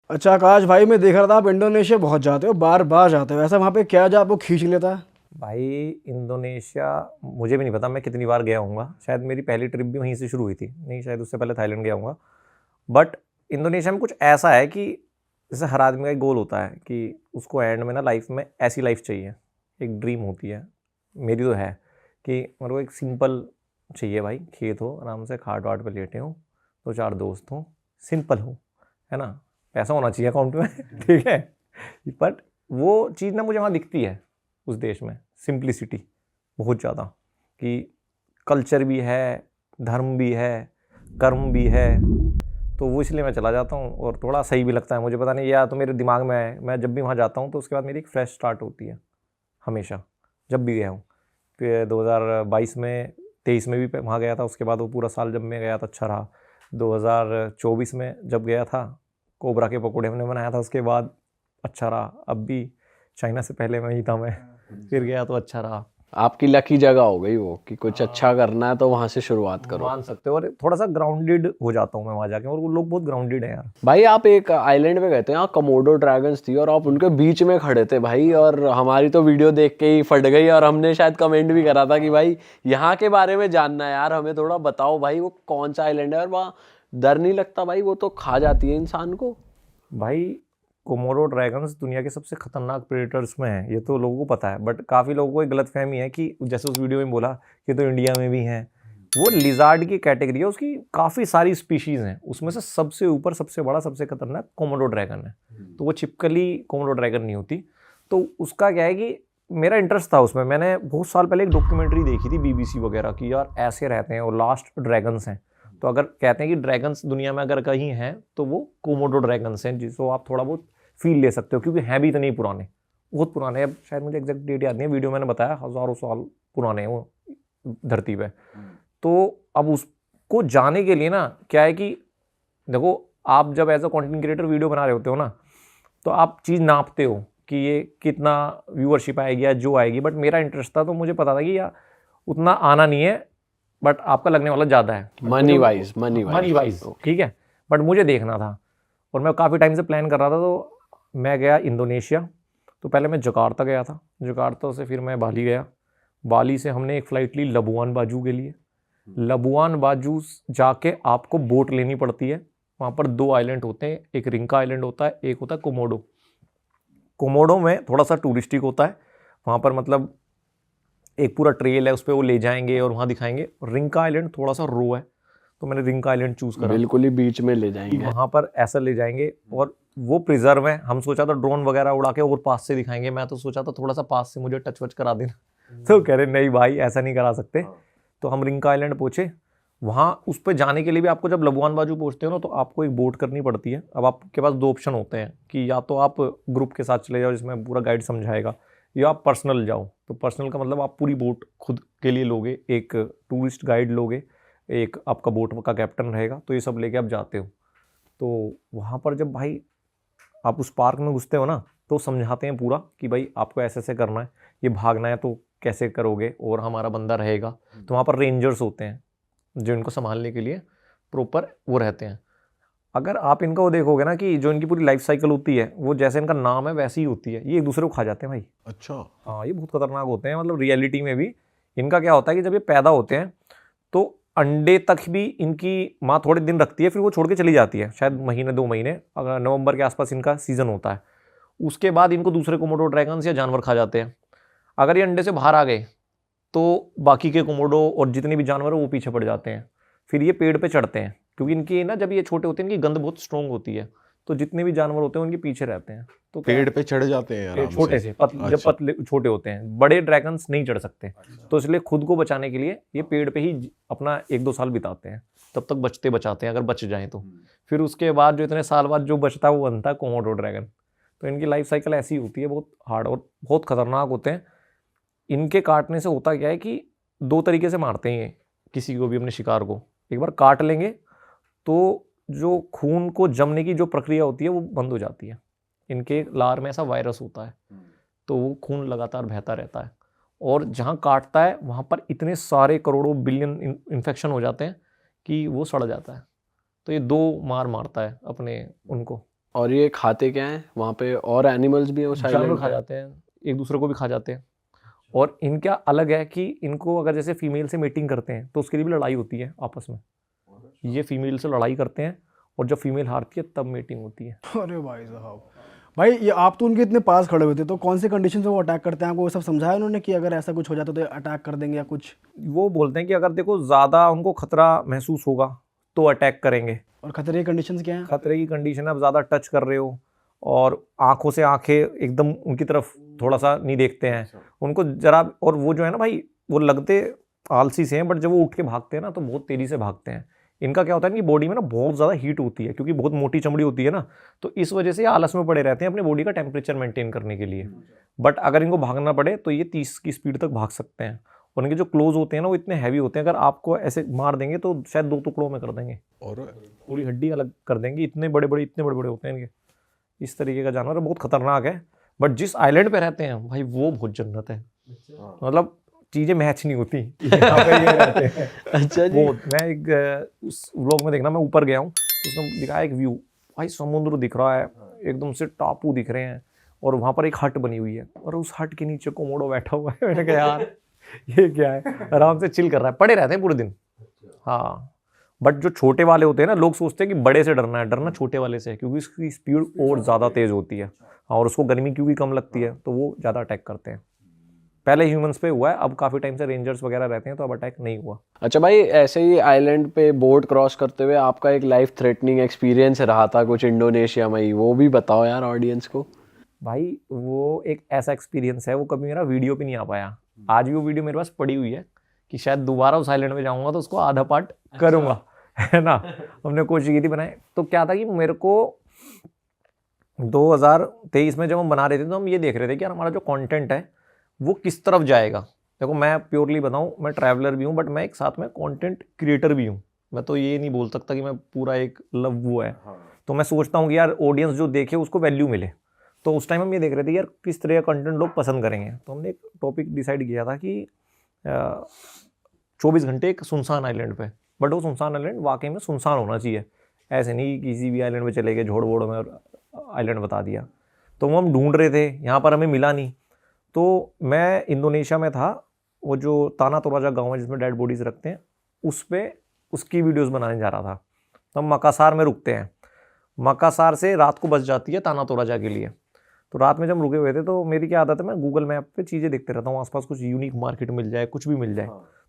अच्छा आकाश भाई, मैं देख रहा था आप इंडोनेशिया बहुत जाते हो, बार बार जाते हो, ऐसा वहाँ पे क्या जो आपको खींच लेता है? भाई इंडोनेशिया मुझे भी नहीं पता मैं कितनी बार गया हूँगा। शायद मेरी पहली ट्रिप भी वहीं से शुरू हुई थी, नहीं शायद उससे पहले थाईलैंड गया हूँगा। बट इंडोनेशिया में कुछ ऐसा है कि जैसे हर आदमी का एक गोल होता है कि उसको एंड में ना लाइफ में ऐसी लाइफ चाहिए, एक ड्रीम होती है। मेरी तो है कि मेरे को एक सिंपल चाहिए भाई, खेत हो, आराम से खाट वाट पे लेटे हो, दो चार दोस्त हों, सिंपल हो, है ना। पैसा होना चाहिए अकाउंट में ठीक है। बट वो चीज़ ना मुझे वहाँ दिखती है उस देश में, सिंप्लिसिटी बहुत ज़्यादा, कि कल्चर भी है, धर्म भी है, कर्म भी है। तो वो इसलिए मैं चला जाता हूँ और थोड़ा सही भी लगता है मुझे, पता नहीं, या तो मेरे दिमाग में है, मैं जब भी वहाँ जाता हूँ तो उसके बाद मेरी एक फ्रेश स्टार्ट होती है हमेशा, जब भी गया हूँ। फिर 2022 में 23 में भी वहाँ गया था, उसके बाद वो पूरा साल जब मैं गया था अच्छा रहा। 2024 में जब गया था, कोबरा के पकौड़े हमने बनाया था, उसके बाद अच्छा रहा। अब भी चाइना से पहले मैं ही था, मैं फिर गया तो अच्छा रहा। आपकी लकी जगह हो गई वो कि कुछ अच्छा करना है तो वहां से शुरुआत करो। मान सकते हो, और थोड़ा सा ग्राउंडेड हो जाता हूँ मैं वहाँ जाके, और वो लोग बहुत ग्राउंडेड है यार। भाई आप एक आइलैंड पे गए थे, यहाँ कमोडो ड्रैगन्स थी और आप उनके बीच में खड़े थे भाई, और हमारी तो वीडियो देख के ही फट गई, और हमने शायद कमेंट भी करा था कि भाई यहाँ के बारे में जानना है यार, हमें थोड़ा बताओ भाई वो कौन सा आइलैंड है और वहाँ डर नहीं लगता भाई, वो तो खा जाती है इंसान को। भाई कोमोडो ड्रैगन्स दुनिया के सबसे खतरनाक प्रेडेटर्स में है, ये तो लोगों को पता है। बट काफ़ी लोगों को एक गलतफहमी है कि जैसे उस वीडियो में बोला कि तो इंडिया में भी हैं, वो लिजार्ड की कैटेगरी है, उसकी काफ़ी सारी स्पीशीज़ हैं, उसमें से सबसे ऊपर सबसे बड़ा सबसे खतरनाक कोमोडो ड्रैगन है। तो वो चिपकली कोमोडो ड्रैगन नहीं होती। तो उसका क्या है कि मेरा इंटरेस्ट था उसमें, मैंने बहुत साल पहले एक डॉक्यूमेंट्री देखी थी BBC वगैरह की, यार ऐसे रहते हैं और लास्ट ड्रैगन्स हैं। तो अगर कहते हैं कि ड्रैगन्स दुनिया में अगर कहीं हैं तो वो कोमोडो ड्रैगन्स हैं, जिसको आप थोड़ा बहुत फील ले सकते हो, क्योंकि हैं भी इतने ही पुराने, बहुत पुराने। अब शायद मुझे एग्जैक्ट डेट याद नहीं है, वीडियो मैंने बताया हज़ारों साल पुराने हैं वो धरती पे। तो अब उसको जाने के लिए ना क्या है कि देखो, आप जब as a content creator video बना रहे होते हो ना, तो आप चीज़ नापते हो कि ये कितना व्यूअरशिप आएगी या जो आएगी। बट मेरा इंटरेस्ट था तो मुझे पता था कि यार उतना आना नहीं है, बट आपका लगने वाला ज़्यादा है मनी वाइज ठीक है। बट मुझे देखना था और मैं काफ़ी टाइम से प्लान कर रहा था। तो मैं गया इंडोनेशिया। तो पहले मैं जकार्ता गया था, जकार्ता से फिर मैं बाली गया, बाली से हमने एक फ़्लाइट ली लबुआन बाजू के लिए। लबुआन बाजू जाके आपको बोट लेनी पड़ती है। वहाँ पर दो आइलैंड होते हैं, एक रिंका आइलैंड होता है, एक होता है कोमोडो। कोमोडो में थोड़ा सा टूरिस्टिक होता है, वहाँ पर मतलब एक पूरा ट्रेल है, उस पर वो ले जाएंगे और वहाँ दिखाएंगे। रिंका आइलैंड थोड़ा सा रो है, तो मैंने रिंका आइलैंड चूज़ करा, बिल्कुल ही बीच में ले जाएंगे वहाँ पर ऐसा ले जाएंगे। और वो प्रिजर्व है, हम सोचा था ड्रोन वगैरह उड़ा के और पास से दिखाएंगे, मैं तो सोचा था थोड़ा सा पास से मुझे टच वच करा देना। तो कह रहे नहीं भाई ऐसा नहीं करा सकते। तो हम रिंका आइलैंड पहुँचे, वहाँ उस पर जाने के लिए भी आपको जब लबुआन बाजू पहुँचते हो ना, तो आपको एक बोट करनी पड़ती है। अब आपके पास दो ऑप्शन होते हैं कि या तो आप ग्रुप के साथ चले जाओ जिसमें पूरा गाइड समझाएगा, या आप पर्सनल जाओ। तो पर्सनल का मतलब आप पूरी बोट खुद के लिए लोगे, एक टूरिस्ट गाइड लोगे, एक आपका बोट का कैप्टन रहेगा, तो ये सब लेके आप जाते हो। तो वहाँ पर जब भाई आप उस पार्क में घुसते हो ना, तो समझाते हैं पूरा कि भाई आपको ऐसे ऐसे करना है, ये भागना है तो कैसे करोगे, और हमारा बंदा रहेगा। तो वहाँ पर रेंजर्स होते हैं जो इनको संभालने के लिए प्रॉपर वो रहते हैं। अगर आप इनका वो देखोगे ना कि जो इनकी पूरी लाइफ साइकिल होती है, वो जैसे इनका नाम है वैसी ही होती है, ये एक दूसरे को खा जाते हैं भाई। अच्छा। हाँ, ये बहुत खतरनाक होते हैं, मतलब रियलिटी में भी। इनका क्या होता है कि जब ये पैदा होते हैं तो अंडे तक भी इनकी माँ थोड़े दिन रखती है, फिर वो छोड़ के चली जाती है, शायद महीने 2 महीने, अगर नवंबर के आसपास इनका सीजन होता है। उसके बाद इनको दूसरे कोमोडो ड्रैगन्स या जानवर खा जाते हैं। अगर ये अंडे से बाहर आ गए तो बाकी के कोमोडो और जितने भी जानवर हैं वो पीछे पड़ जाते हैं। फिर ये पेड़ पे चढ़ते हैं, क्योंकि इनकी ना जब ये छोटे होते हैं इनकी गंध बहुत स्ट्रॉन्ग होती है, तो जितने भी जानवर होते हैं उनके पीछे रहते हैं। तो पेड़ पे चढ़ जाते हैं आराम छोटे से जब अच्छा। पतले छोटे होते हैं, बड़े ड्रैगन्स नहीं चढ़ सकते। तो इसलिए खुद को बचाने के लिए ये पेड़ पे ही अपना 1-2 साल बिताते हैं, तब तक बचते बचाते हैं, अगर बच जाएं तो। फिर उसके बाद जो इतने साल बाद जो बचता है वो बनता है कोमोडो ड्रैगन। तो इनकी लाइफ साइकिल ऐसी होती है, बहुत हार्ड और बहुत खतरनाक होते हैं। इनके काटने से होता क्या है कि 2 तरीके से मारते हैं ये किसी को भी, अपने शिकार को। एक बार काट लेंगे तो जो खून को जमने की जो प्रक्रिया होती है वो बंद हो जाती है। इनके लार में ऐसा वायरस होता है, तो वो खून लगातार बहता रहता है, और जहाँ काटता है वहाँ पर इतने सारे करोड़ों बिलियन इन्फेक्शन हो जाते हैं कि वो सड़ जाता है। तो ये 2 मारता है अपने उनको। और ये खाते क्या हैं वहाँ पे? और एनिमल्स भी हैं उस जानवर आइलैंड खा जाते हैं, एक दूसरे को भी खा जाते हैं। और इनका अलग है कि इनको अगर जैसे फीमेल से मीटिंग करते हैं तो उसके लिए भी लड़ाई होती है आपस में। ये फीमेल से लड़ाई करते हैं और जब फीमेल हारती है तब मीटिंग होती है। अरे भाई साहब, भाई ये आप तो उनके इतने पास खड़े हुए थे, तो कौन से कंडीशन से वो अटैक करते हैं? आपको वो सब समझाया उन्होंने कि अगर ऐसा कुछ हो जाता तो अटैक कर देंगे या कुछ? वो बोलते हैं कि अगर देखो ज़्यादा उनको खतरा महसूस होगा तो अटैक करेंगे। और खतरे की कंडीशंस क्या हैं? खतरे की कंडीशन है, आप ज़्यादा टच कर रहे हो और आंखों से आंखें एकदम उनकी तरफ थोड़ा सा नहीं देखते हैं उनको जरा। और वो जो है ना भाई, वो लगते आलसी से हैं बट जब वो उठ के भागते हैं ना तो बहुत तेज़ी से भागते हैं। इनका क्या होता है कि बॉडी में ना बहुत ज़्यादा हीट होती है क्योंकि बहुत मोटी चमड़ी होती है ना, तो इस वजह से ये आलस में पड़े रहते हैं अपनी बॉडी का टेम्परेचर मेंटेन करने के लिए। बट अगर इनको भागना पड़े तो ये 30 की स्पीड तक भाग सकते हैं। और इनके जो क्लोज होते हैं ना वो इतने हैवी होते हैं, अगर आपको ऐसे मार देंगे तो शायद 2 टुकड़ों में कर देंगे और पूरी हड्डी अलग कर देंगे। इतने बड़े बड़े होते हैं इनके। इस तरीके का जानवर है, बहुत खतरनाक है। बट जिस आइलैंड पे रहते हैं भाई वो बहुत जन्नत है, मतलब चीज़ें मैच नहीं होती यहाँ पे ये रहते हैं। अच्छा जी। वो मैं एक उस व्लॉग में देखना, मैं ऊपर गया हूँ तो उसने दिखाया एक व्यू, भाई समुद्र दिख रहा है, एकदम से टापू दिख रहे हैं और वहाँ पर एक हट बनी हुई है और उस हट के नीचे कोमोडो बैठा हुआ है। मैंने कहा यार ये क्या है, आराम से चिल कर रहा है, पड़े रहते हैं पूरे दिन। हाँ, बट जो छोटे वाले होते हैं ना, लोग सोचते हैं कि बड़े से डरना है, डरना छोटे वाले से है क्योंकि इसकी स्पीड और ज़्यादा तेज़ होती है और उसको गर्मी क्योंकि कम लगती है तो वो ज़्यादा अटैक करते हैं। पहले ह्यूमंस पे हुआ है, अब काफ़ी टाइम से रेंजर्स वगैरह रहते हैं तो अब अटैक नहीं हुआ। अच्छा भाई, ऐसे ही आइलैंड पे बोट क्रॉस करते हुए आपका एक लाइफ थ्रेटनिंग एक्सपीरियंस रहा था कुछ इंडोनेशिया में ही, वो भी बताओ यार ऑडियंस को। भाई वो एक ऐसा एक्सपीरियंस है, वो कभी मेरा वीडियो पे नहीं आ पाया। आज भी वो वीडियो मेरे पास पड़ी हुई है कि शायद दोबारा उस आइलैंड में जाऊंगा तो उसको आधा पार्ट करूंगा, है ना। हमने कोशिश की थी बनाए, तो क्या था कि मेरे को 2023 में जब हम बना रहे थे तो हम ये देख रहे थे कि यार हमारा जो कंटेंट है वो किस तरफ जाएगा। देखो मैं प्योरली बताऊं, मैं ट्रैवलर भी हूं बट मैं एक साथ में कंटेंट क्रिएटर भी हूं। मैं तो ये नहीं बोल सकता कि मैं पूरा एक लव वो है। तो मैं सोचता हूँ कि यार ऑडियंस जो देखे उसको वैल्यू मिले। तो उस टाइम हम ये देख रहे थे यार किस तरह का कंटेंट लोग पसंद करेंगे। तो हमने एक टॉपिक डिसाइड किया था कि 24 घंटे एक सुनसान आइलैंड पे, बट वो सुनसान आइलैंड वाकई में सुनसान होना चाहिए। ऐसे नहीं कि किसी भी आइलैंड पे चले गए झोड़ वोड़ में और आइलैंड बता दिया। तो वो हम ढूंढ रहे थे, यहाँ पर हमें मिला नहीं। तो मैं इंडोनेशिया में था, वो जो ताना तोराजा गाँव है जिसमें डेड बॉडीज़ रखते हैं, उस पर उसकी वीडियोज़ बनाने जा रहा था। तो हम मकासार में रुकते हैं, मकासार से रात को बस जाती है ताना तोराजा के लिए। तो रात में जब रुके हुए थे तो मेरी क्या आदत है, मैं गूगल मैप पे चीज़ें देखते रहता हूँ, आसपास कुछ यूनिक मार्केट मिल जाए, कुछ भी मिल जाए।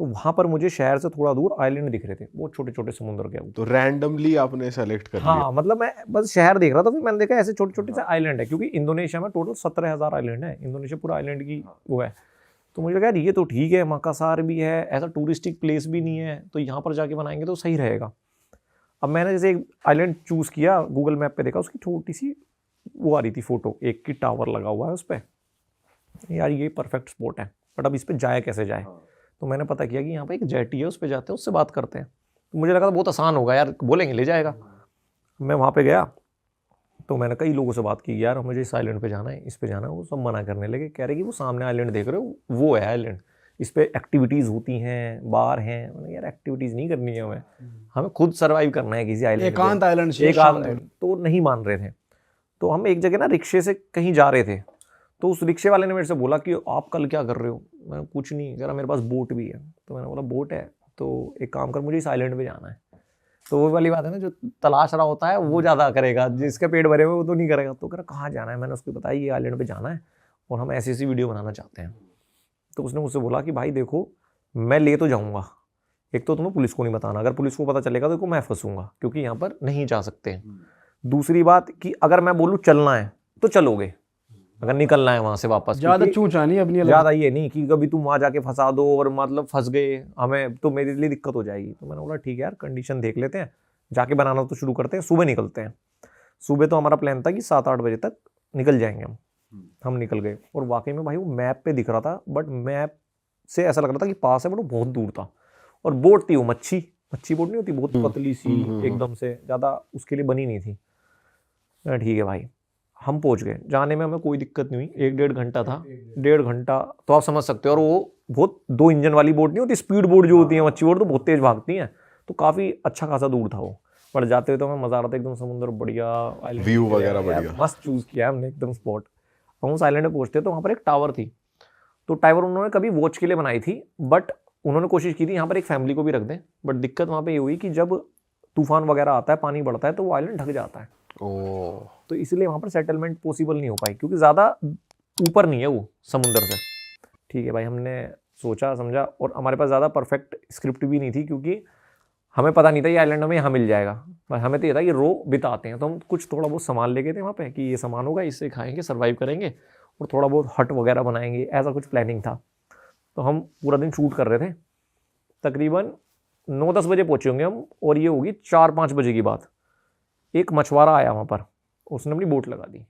तो वहाँ पर मुझे शहर से थोड़ा दूर आइलैंड दिख रहे थे, वो छोटे छोटे समुद्र के ऊपर। तो रैंडमली आपने सेलेक्ट कर लिया? हाँ, मतलब मैं बस शहर देख रहा था, फिर मैंने देखा ऐसे छोटे छोटे से आइलैंड है, क्योंकि इंडोनेशिया में टोटल 17,000 आइलैंड है। इंडोनेशिया पूरा आइलैंड की वो है। तो मुझे लगा यार ये तो ठीक है, मकासार भी है, ऐसा टूरिस्टिक प्लेस भी नहीं है, तो यहाँ पर जाके बनाएंगे तो सही रहेगा। अब मैंने जैसे एक आइलैंड चूज़ किया, गूगल मैप पे देखा, उसकी छोटी सी वो आ रही थी फोटो, एक की टावर लगा हुआ है उस पर। यार ये परफेक्ट स्पॉट है, बट अब इस पर जाए कैसे जाए। तो मैंने पता किया कि यहाँ पे एक जेटी है, उस पर जाते हैं, उससे बात करते हैं। तो मुझे लगा था बहुत आसान होगा यार, बोलेंगे ले जाएगा। मैं वहाँ पे गया तो मैंने कई लोगों से बात की, यार मुझे इस आइलैंड पे जाना है, इस पे जाना है। वो सब मना करने लगे, कह रहे कि वो सामने आइलैंड देख रहे हो वो है आइलैंड, इस पे एक्टिविटीज़ होती हैं, बार हैं। मैंने यार एक्टिविटीज़ नहीं करनी है हमें खुद सर्वाइव करना है किसी आइलैंड, एकांत आइलैंड चाहिए, एकांत। तो नहीं मान रहे थे। तो हम एक जगह ना रिक्शे से कहीं जा रहे थे, तो उस रिक्शे वाले ने मेरे से बोला कि आप कल क्या कर रहे हो। मैं कुछ नहीं कह रहा, मेरे पास बोट भी है। तो मैंने बोला बोट है तो एक काम कर, मुझे इस आइलैंड पे जाना है। तो वो वाली बात है ना, जो तलाश रहा होता है वो ज़्यादा करेगा, जिसके पेट भरे हुए वो तो नहीं करेगा। तो कह रहा कहाँ जाना है, मैंने उसको बताया ये आइलैंड पे जाना है और हम ऐसी ऐसी वीडियो बनाना चाहते हैं। तो उसने मुझसे बोला कि भाई देखो मैं ले तो जाऊँगा, एक तो तुम्हें पुलिस को नहीं बताना, अगर पुलिस को पता चलेगा तो देखो मैं फंसूंगा क्योंकि यहाँ पर नहीं जा सकते। दूसरी बात कि अगर मैं बोलूँ चलना है तो चलोगे, अगर निकलना है वहाँ से वापस ज़्यादा चूचा नहीं अपनी, ज़्यादा ये नहीं कि कभी तुम वहाँ जाके फंसा दो और मतलब फंस गए हमें, तो मेरे लिए दिक्कत हो जाएगी। तो मैंने बोला ठीक है यार, कंडीशन देख लेते हैं, जाके बनाना तो शुरू करते हैं, सुबह निकलते हैं। सुबह तो हमारा प्लान था कि 7-8 बजे तक निकल जाएंगे हम निकल गए। और वाकई में भाई वो मैप पे दिख रहा था, बट मैप से ऐसा लग रहा था कि पास है, बट वो बहुत दूर था। और बोट थी वो मच्छी बोट नहीं होती, बहुत पतली सी एकदम से, ज़्यादा उसके लिए बनी नहीं थी। ठीक है भाई, हम पहुंच गए। जाने में हमें कोई दिक्कत नहीं हुई, 1-1.5 घंटा था, 1.5 घंटा तो आप समझ सकते हो। और वो बहुत 2 इंजन वाली बोट नहीं होती, स्पीड बोट जो होती है, मच्छी बोट तो बहुत तेज़ भागती हैं, तो काफ़ी अच्छा खासा दूर था वो। पर जाते हुए तो हमें मज़ा आ रहा था, एकदम समुद्र बढ़िया, island View बढ़िया, वगैरह यार, बढ़िया। मस्त चूज़ किया है हमने एकदम स्पॉट। हम उस आइलैंड पे पहुंचते तो वहाँ पर एक टावर थी, तो टावर उन्होंने कभी वॉच के लिए बनाई थी, बट उन्होंने कोशिश की थी यहाँ पर एक फैमिली को भी रख दें, बट दिक्कत वहाँ पे ये हुई कि जब तूफान वगैरह आता है, पानी बढ़ता है, तो वो आइलैंड ढक जाता है, ओ तो इसलिए वहाँ पर सेटलमेंट पॉसिबल नहीं हो पाई, क्योंकि ज़्यादा ऊपर नहीं है वो समुंदर से। ठीक है भाई, हमने सोचा समझा, और हमारे पास ज़्यादा परफेक्ट स्क्रिप्ट भी नहीं थी, क्योंकि हमें पता नहीं था ये आइलैंड हमें यहाँ मिल जाएगा, पर हमें तो ये था कि रो बिताते हैं, तो हम कुछ थोड़ा बहुत सामान लेके थे वहाँ पे कि ये सामान होगा, इससे खाएंगे, सर्वाइव करेंगे, और थोड़ा बहुत हट वगैरह बनाएंगे, ऐसा कुछ प्लानिंग था। तो हम पूरा दिन शूट कर रहे थे, तकरीबन 9-10 बजे पहुँचे होंगे हम, और ये होगी 4-5 बजे की बात। एक मछुआरा आया वहाँ पर, उसने अपनी बोट लगा दी।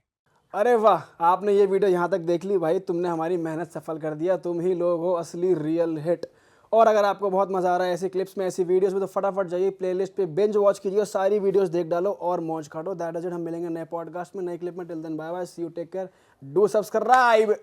अरे वाह, आपने ये वीडियो यहाँ तक देख ली भाई, तुमने हमारी मेहनत सफल कर दिया, तुम ही लोग हो असली रियल हिट। और अगर आपको बहुत मज़ा आ रहा है ऐसी क्लिप्स में, ऐसी वीडियोस में, तो फटाफट जाइए प्लेलिस्ट पे बिंज वॉच कीजिए और सारी वीडियोस देख डालो और मौज काटो। दैट इज इट, हम मिलेंगे नए पॉडकास्ट में, नए क्लिप में। Till then bye bye, see you, take care, do subscribe.